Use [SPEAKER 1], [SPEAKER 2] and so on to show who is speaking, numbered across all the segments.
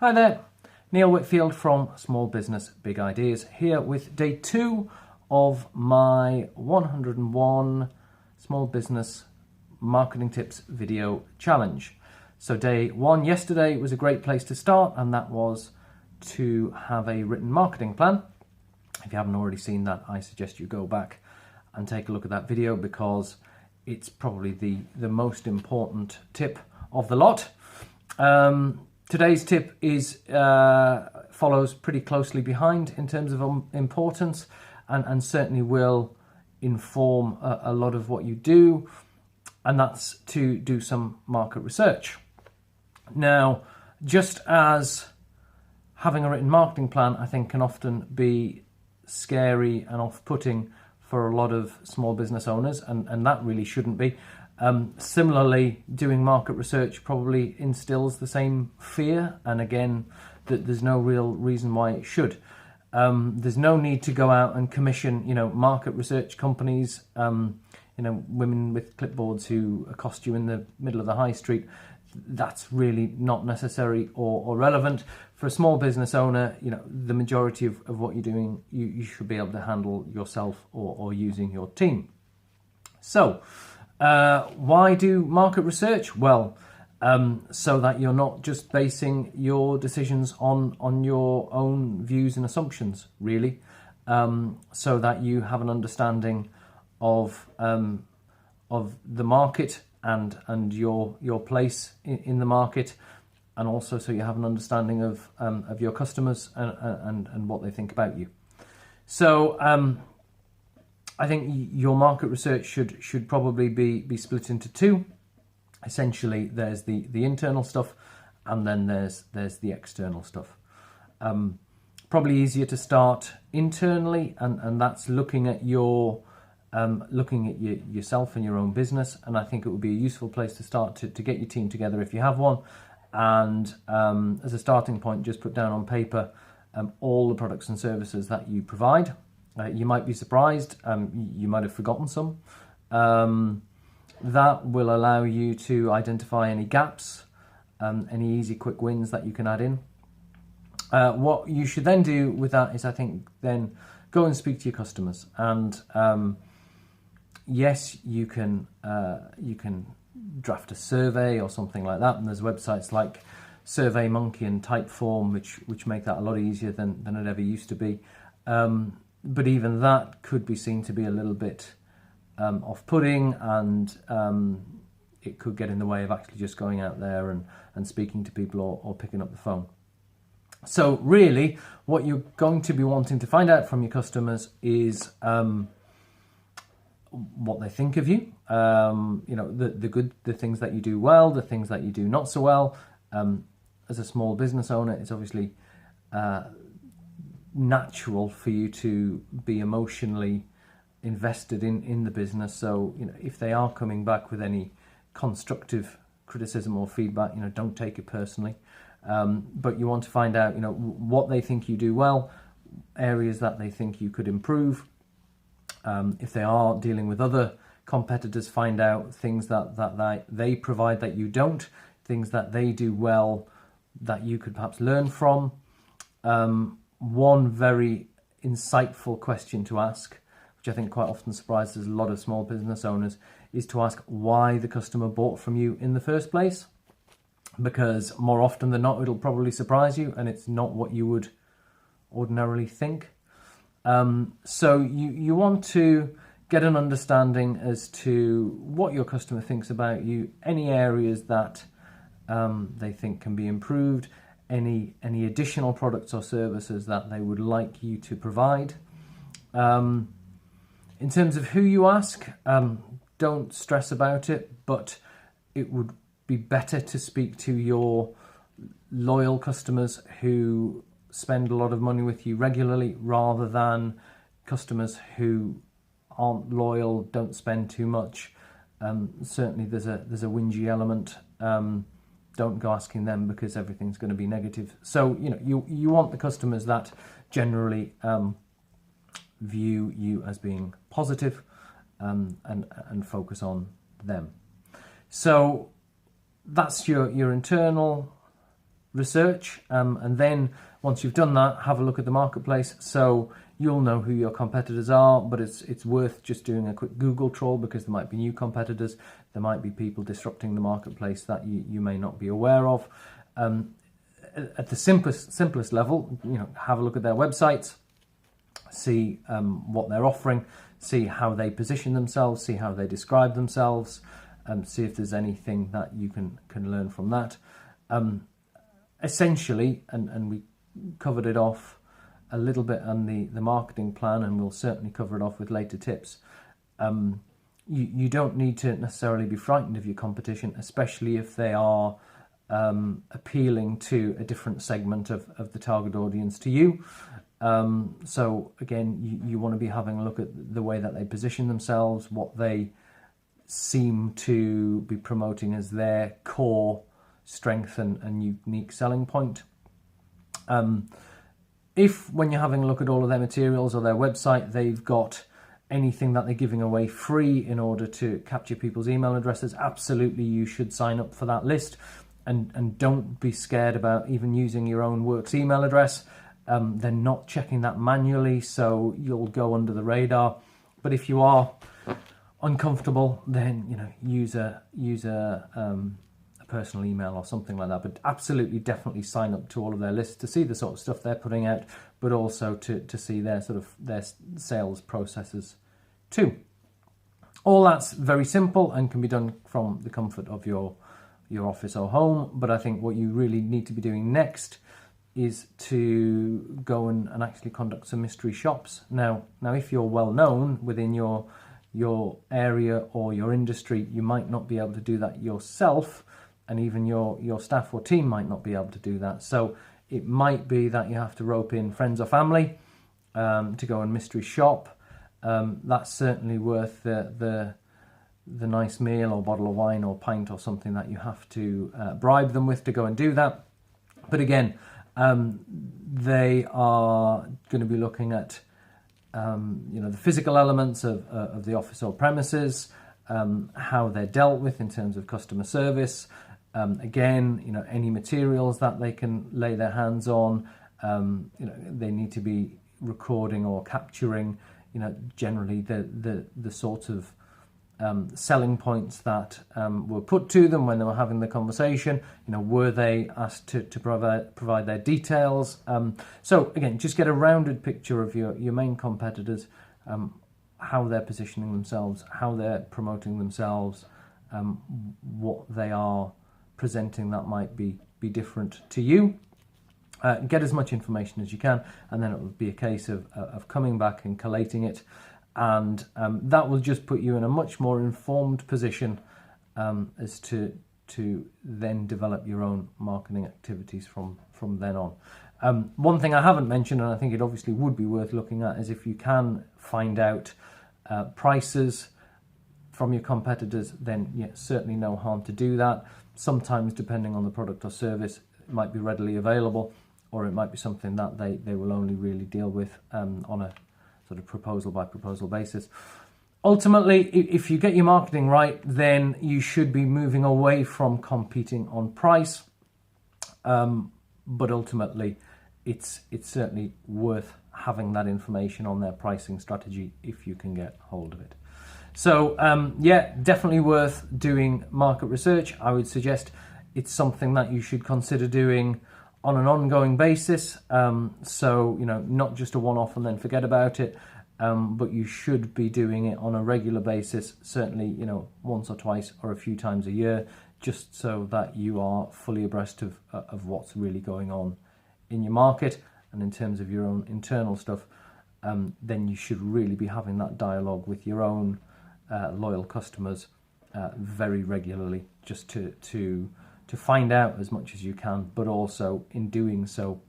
[SPEAKER 1] Hi there, Neil Whitfield from Small Business Big Ideas here with day 2 of my 101 Small Business Marketing Tips video challenge. So day 1 yesterday was a great place to start, and that was to have a written marketing plan. If you haven't already seen that, I suggest you go back and take a look at that video because it's probably the most important tip of the lot. Today's tip is follows pretty closely behind in terms of importance and certainly will inform a lot of what you do, and that's to do some market research. Now, just as having a written marketing plan, I think, can often be scary and off-putting for a lot of small business owners, and that really shouldn't be. Similarly, doing market research probably instills the same fear, and again, there's no real reason why it should. There's no need to go out and commission, market research companies, women with clipboards who accost you in the middle of the high street. That's really not necessary or relevant. For a small business owner, the majority of what you're doing, you should be able to handle yourself or using your team. So, why do market research? Well, so that you're not just basing your decisions on your own views and assumptions, really. So that you have an understanding of the market and your place in the market, and also so you have an understanding of your customers and what they think about you. So I think your market research should probably be split into two. Essentially, there's the internal stuff, and then there's the external stuff. Probably easier to start internally, and that's looking at yourself and your own business. And I think it would be a useful place to start to get your team together if you have one. And as a starting point, just put down on paper all the products and services that you provide. You might be surprised, you might have forgotten some. That will allow you to identify any gaps, any easy quick wins that you can add in. What you should then do with that is, I think, then go and speak to your customers. And yes, you can draft a survey or something like that, and there's websites like SurveyMonkey and Typeform which make that a lot easier than it ever used to be. But even that could be seen to be a little bit off-putting, and it could get in the way of actually just going out there and speaking to people or picking up the phone. So really, what you're going to be wanting to find out from your customers is what they think of you, the things that you do well, the things that you do not so well. As a small business owner, it's obviously natural for you to be emotionally invested in the business. So, if they are coming back with any constructive criticism or feedback, don't take it personally. But you want to find out, what they think you do well, areas that they think you could improve. If they are dealing with other competitors, find out things that they provide that you don't, things that they do well that you could perhaps learn from. One very insightful question to ask, which I think quite often surprises a lot of small business owners, is to ask why the customer bought from you in the first place. Because more often than not, it'll probably surprise you, and it's not what you would ordinarily think. So you want to get an understanding as to what your customer thinks about you, any areas that they think can be improved, any additional products or services that they would like you to provide. In terms of who you ask, don't stress about it, but it would be better to speak to your loyal customers who spend a lot of money with you regularly, rather than customers who aren't loyal, don't spend too much. Certainly there's a whingy element. Don't go asking them because everything's going to be negative. So you want the customers that generally view you as being positive, and focus on them. So that's your internal research, and then once you've done that, have a look at the marketplace. So you'll know who your competitors are, but it's worth just doing a quick Google trawl, because there might be new competitors, there might be people disrupting the marketplace that you may not be aware of. At the simplest level, have a look at their websites, see what they're offering, see how they position themselves, see how they describe themselves, see if there's anything that you can learn from that. Essentially, and we covered it off a little bit on the marketing plan, and we'll certainly cover it off with later tips. You don't need to necessarily be frightened of your competition, especially if they are appealing to a different segment of the target audience to you. So again, you want to be having a look at the way that they position themselves, what they seem to be promoting as their core strength and unique selling point. If when you're having a look at all of their materials or their website, they've got anything that they're giving away free in order to capture people's email addresses, absolutely you should sign up for that list, and don't be scared about even using your own work's email address. They're not checking that manually, so you'll go under the radar. But if you are uncomfortable, then use a personal email or something like that. But absolutely, definitely sign up to all of their lists to see the sort of stuff they're putting out, but also to see their sales processes too. All that's very simple and can be done from the comfort of your office or home. But I think what you really need to be doing next is to go and actually conduct some mystery shops. Now if you're well known within your area or your industry, you might not be able to do that yourself, and even your staff or team might not be able to do that. So it might be that you have to rope in friends or family to go and mystery shop. That's certainly worth the nice meal or bottle of wine or pint or something that you have to bribe them with to go and do that. But again, they are going to be looking at the physical elements of the office or premises, how they're dealt with in terms of customer service. Again, any materials that they can lay their hands on. They need to be recording or capturing, generally the sort of selling points that were put to them when they were having the conversation. Were they asked to provide their details? So again, just get a rounded picture of your main competitors, how they're positioning themselves, how they're promoting themselves, what they are presenting that might be different to you. Get as much information as you can, and then it will be a case of coming back and collating it, and that will just put you in a much more informed position as to then develop your own marketing activities from then on. One thing I haven't mentioned, and I think it obviously would be worth looking at, is if you can find out prices from your competitors, then certainly no harm to do that. Sometimes, depending on the product or service, it might be readily available, or it might be something that they will only really deal with on a sort of proposal by proposal basis. Ultimately, if you get your marketing right, then you should be moving away from competing on price. But ultimately, it's certainly worth having that information on their pricing strategy if you can get hold of it. So definitely worth doing market research. I would suggest it's something that you should consider doing on an ongoing basis. So not just a one-off and then forget about it, but you should be doing it on a regular basis, certainly once or twice or a few times a year, just so that you are fully abreast of what's really going on in your market. And in terms of your own internal stuff, then you should really be having that dialogue with your own loyal customers very regularly, just to find out as much as you can, but also in doing so,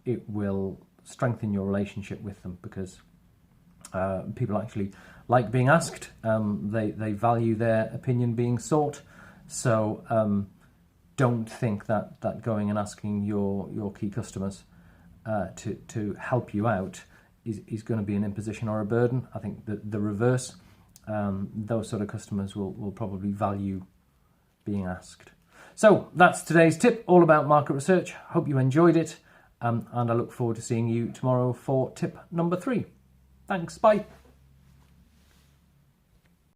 [SPEAKER 1] it will strengthen your relationship with them, because people actually like being asked. They value their opinion being sought. So don't think that going and asking your key customers to help you out is going to be an imposition or a burden. I think the reverse. Those sort of customers will probably value being asked. So that's today's tip, all about market research. Hope you enjoyed it, and I look forward to seeing you tomorrow for tip number 3. Thanks, bye.